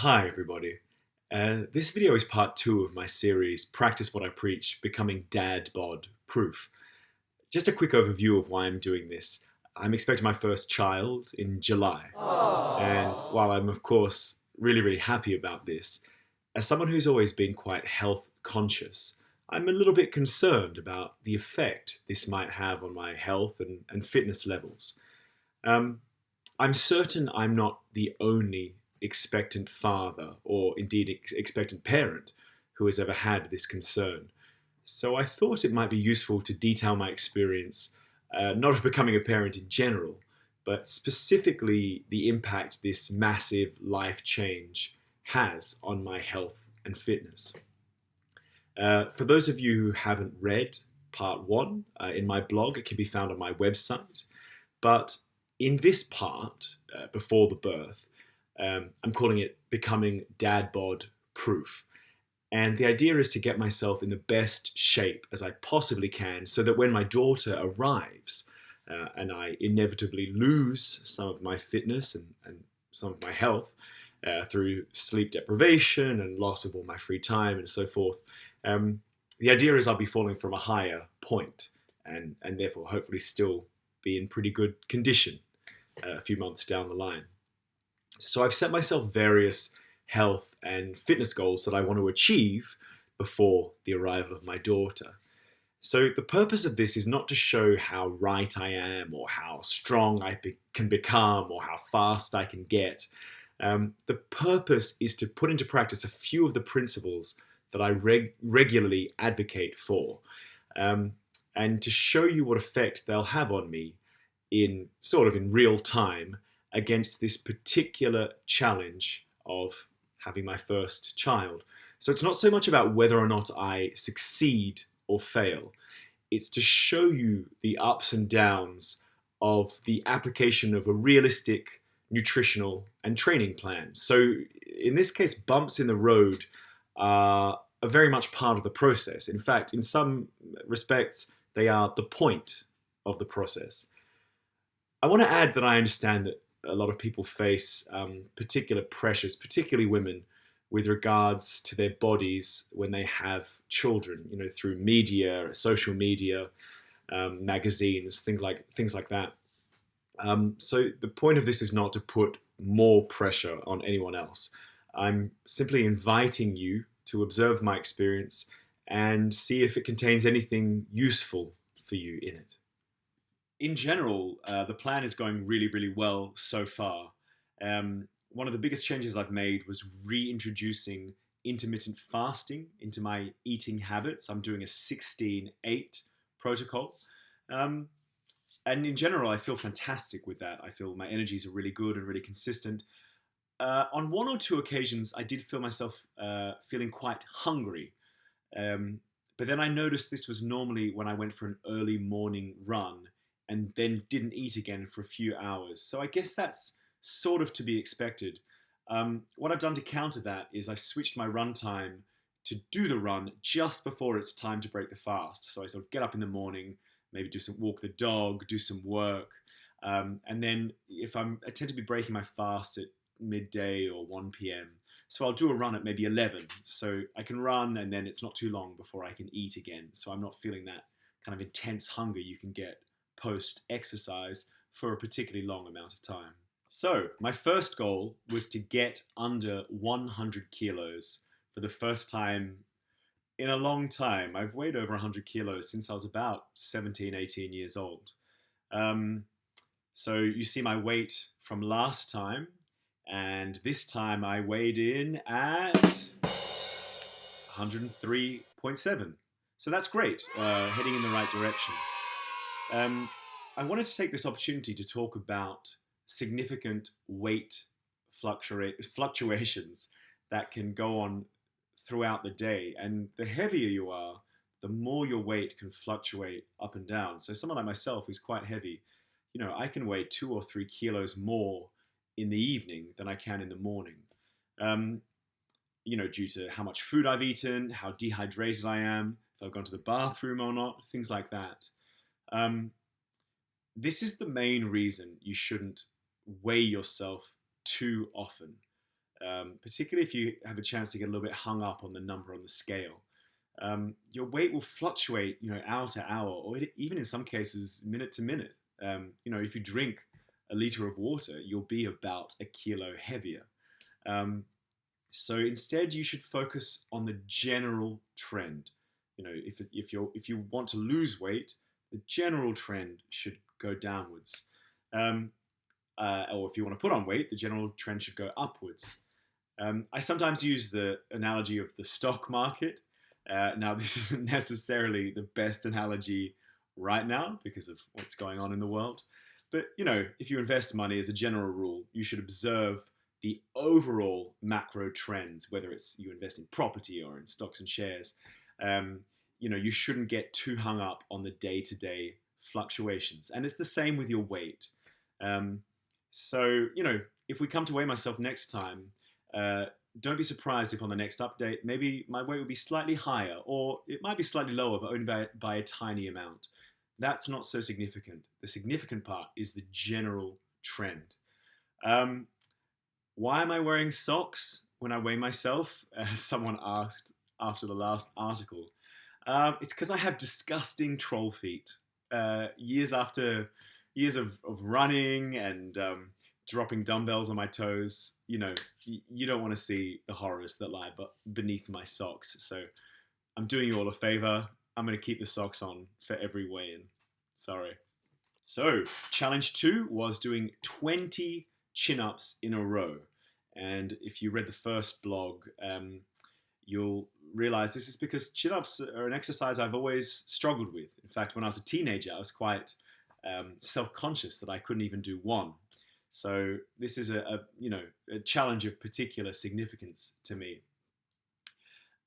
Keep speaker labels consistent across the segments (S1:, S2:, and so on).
S1: Hi, everybody. This video is part two of my series, Practice What I Preach, Becoming Dad Bod Proof. Just a quick overview of why I'm doing this. I'm expecting my first child in July. And while I'm, of course, really happy about this, as someone who's always been quite health conscious, I'm a little bit concerned about the effect this might have on my health and fitness levels. I'm certain I'm not the only expectant father, or indeed expectant parent, who has ever had this concern. So I thought it might be useful to detail my experience, not of becoming a parent in general, but specifically the impact this massive life change has on my health and fitness. For those of you who haven't read part one in my blog, it can be found on my website. But in this part, before the birth, I'm calling it Becoming Dad Bod Proof. And the idea is to get myself in the best shape as I possibly can so that when my daughter arrives and I inevitably lose some of my fitness and some of my health through sleep deprivation and loss of all my free time and so forth, the idea is I'll be falling from a higher point and therefore hopefully still be in pretty good condition a few months down the line. So I've set myself various health and fitness goals that I want to achieve before the arrival of my daughter. So the purpose of this is not to show how right I am or how strong I can become or how fast I can get. The purpose is to put into practice a few of the principles that I regularly advocate for, and to show you what effect they'll have on me in real time against this particular challenge of having my first child. So it's not so much about whether or not I succeed or fail. It's to show you the ups and downs of the application of a realistic nutritional and training plan. So in this case, bumps in the road are very much part of the process. In fact, in some respects, they are the point of the process. I want to add that I understand that a lot of people face particular pressures, particularly women, with regards to their bodies when they have children, through media, social media, magazines, things like that. So the point of this is not to put more pressure on anyone else. I'm simply inviting you to observe my experience and see if it contains anything useful for you in it. In general, the plan is going really well so far. One of the biggest changes I've made was reintroducing intermittent fasting into my eating habits. I'm doing a 16-8 protocol. And in general, I feel fantastic with that. I feel my energies are really good and really consistent. On one or two occasions, I did feel myself feeling quite hungry. But then I noticed this was normally when I went for an early morning run and then didn't eat again for a few hours. So I guess that's sort of to be expected. What I've done to counter that is I've switched my run time to do the run just before it's time to break the fast. So I sort of get up in the morning, maybe walk the dog, do some work. And then I tend to be breaking my fast at midday or 1 p.m. So I'll do a run at maybe 11. So I can run and then it's not too long before I can eat again. So I'm not feeling that kind of intense hunger you can get post-exercise for a particularly long amount of time. So my first goal was to get under 100 kilos for the first time in a long time. I've weighed over 100 kilos since I was about 17, 18 years old. So you see my weight from last time, and this time I weighed in at 103.7. So that's great, heading in the right direction. I wanted to take this opportunity to talk about significant weight fluctuations that can go on throughout the day. And the heavier you are, the more your weight can fluctuate up and down. So someone like myself who's quite heavy, I can weigh 2 or 3 kilos more in the evening than I can in the morning. Due to how much food I've eaten, how dehydrated I am, if I've gone to the bathroom or not, things like that. This is the main reason you shouldn't weigh yourself too often. particularly if you have a chance to get a little bit hung up on the number on the scale. Your weight will fluctuate, hour to hour, or even in some cases, minute to minute. If you drink a liter of water, you'll be about a kilo heavier. So instead, you should focus on the general trend. If you want to lose weight, the general trend should go downwards. Or if you want to put on weight, the general trend should go upwards. I sometimes use the analogy of the stock market. Now, this isn't necessarily the best analogy right now because of what's going on in the world. But, if you invest money as a general rule, you should observe the overall macro trends, whether it's you invest in property or in stocks and shares. You shouldn't get too hung up on the day-to-day fluctuations. And it's the same with your weight. So, if we come to weigh myself next time, don't be surprised if on the next update, maybe my weight will be slightly higher, or it might be slightly lower, but only by a tiny amount. That's not so significant. The significant part is the general trend. Why am I wearing socks when I weigh myself? Someone asked after the last article. It's because I have disgusting troll feet. Years after years of running and dropping dumbbells on my toes, you don't want to see the horrors that lie beneath my socks. So I'm doing you all a favor. I'm going to keep the socks on for every weigh-in. Sorry. So challenge 2 was doing 20 chin-ups in a row. And if you read the first blog, you'll realize this is because chin-ups are an exercise I've always struggled with. In fact, when I was a teenager, I was quite self-conscious that I couldn't even do one. So this is a challenge of particular significance to me.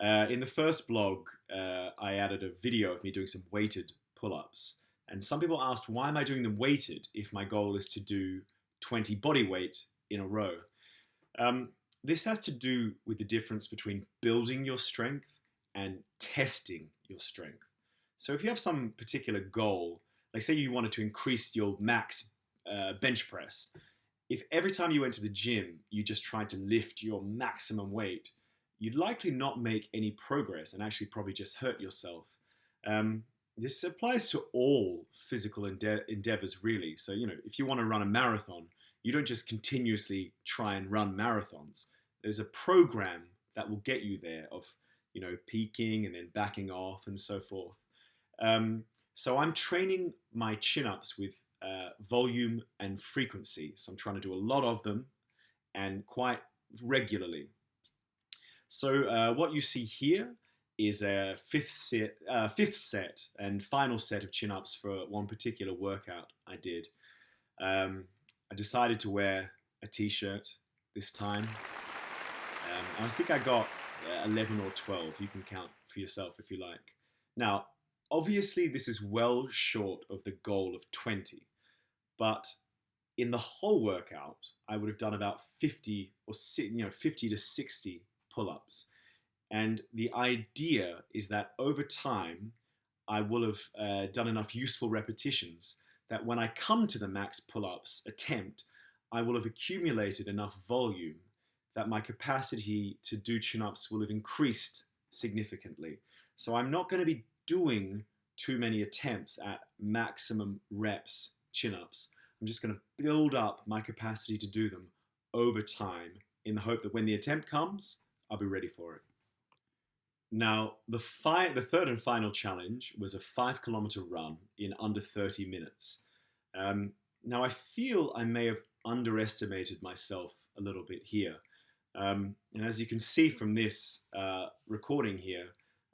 S1: In the first blog, I added a video of me doing some weighted pull-ups. And some people asked, why am I doing them weighted if my goal is to do 20 body weight in a row? This has to do with the difference between building your strength and testing your strength. So if you have some particular goal, like say you wanted to increase your max bench press, if every time you went to the gym, you just tried to lift your maximum weight, you'd likely not make any progress and actually probably just hurt yourself. This applies to all physical endeavors, really. So, if you want to run a marathon, you don't just continuously try and run marathons. There's a program that will get you there of, peaking and then backing off and so forth. So I'm training my chin-ups with volume and frequency. So I'm trying to do a lot of them and quite regularly. So what you see here is a fifth set and final set of chin-ups for one particular workout I did. I decided to wear a t-shirt this time. And I think I got 11 or 12. You can count for yourself if you like. Now, obviously this is well short of the goal of 20, but in the whole workout, I would have done about 50 to 60 pull-ups. And the idea is that over time, I will have done enough useful repetitions that when I come to the max pull-ups attempt, I will have accumulated enough volume that my capacity to do chin-ups will have increased significantly. So I'm not going to be doing too many attempts at maximum reps chin-ups. I'm just going to build up my capacity to do them over time in the hope that when the attempt comes, I'll be ready for it. Now, the third and final challenge was a 5-kilometer run in under 30 minutes. Now, I feel I may have underestimated myself a little bit here. And as you can see from this recording here,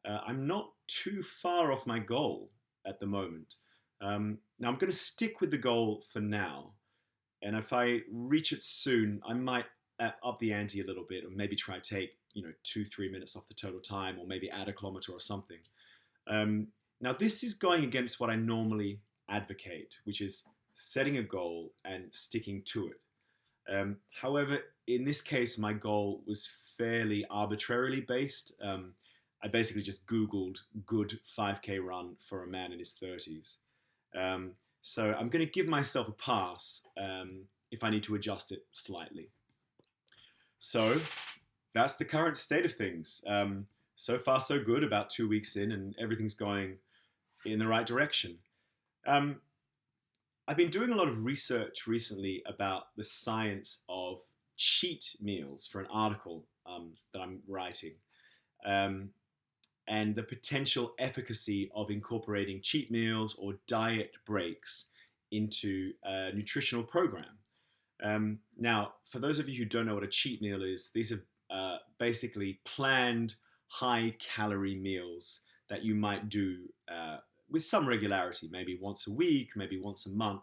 S1: I'm not too far off my goal at the moment. Now, I'm going to stick with the goal for now. And if I reach it soon, I might up the ante a little bit and maybe try to take 2-3 minutes off the total time, or maybe add a kilometer or something. Now, this is going against what I normally advocate, which is setting a goal and sticking to it. However, in this case, my goal was fairly arbitrarily based. I basically just Googled good 5K run for a man in his 30s. So I'm going to give myself a pass if I need to adjust it slightly. So that's the current state of things. So far, so good. About 2 weeks in, and everything's going in the right direction. Um, I've been doing a lot of research recently about the science of cheat meals for an article that I'm writing, um, and the potential efficacy of incorporating cheat meals or diet breaks into a nutritional program. Now, for those of you who don't know what a cheat meal is, these are basically planned high calorie meals that you might do with some regularity, maybe once a week, maybe once a month.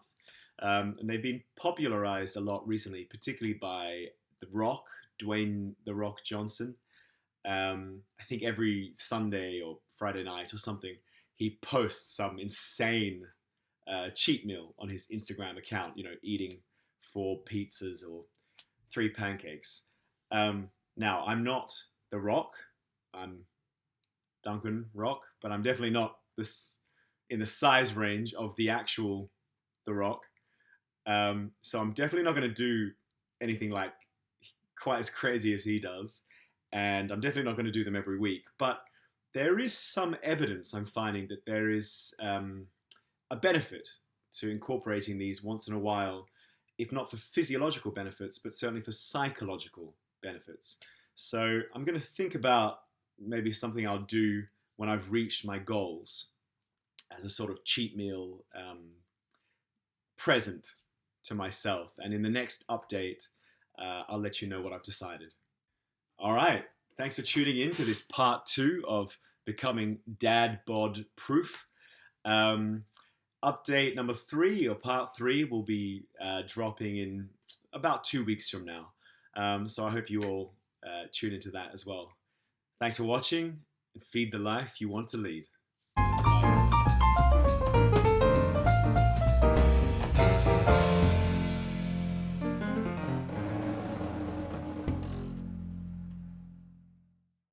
S1: And they've been popularized a lot recently, particularly by The Rock, Dwayne The Rock Johnson. I think every Sunday or Friday night or something, he posts some insane cheat meal on his Instagram account, eating 4 pizzas or 3 pancakes. Now, I'm not The Rock. I'm Duncan Rock, but I'm definitely not this in the size range of the actual The Rock. So I'm definitely not going to do anything like quite as crazy as he does, and I'm definitely not going to do them every week. But there is some evidence I'm finding that there is a benefit to incorporating these once in a while, if not for physiological benefits, but certainly for psychological benefits. So I'm going to think about maybe something I'll do when I've reached my goals as a sort of cheat meal present to myself. And in the next update, I'll let you know what I've decided. All right. Thanks for tuning in to this part 2 of Becoming Dad Bod Proof. Update number 3, or part 3, will be dropping in about 2 weeks from now. So I hope you all tune into that as well. Thanks for watching, and feed the life you want to lead. Bye.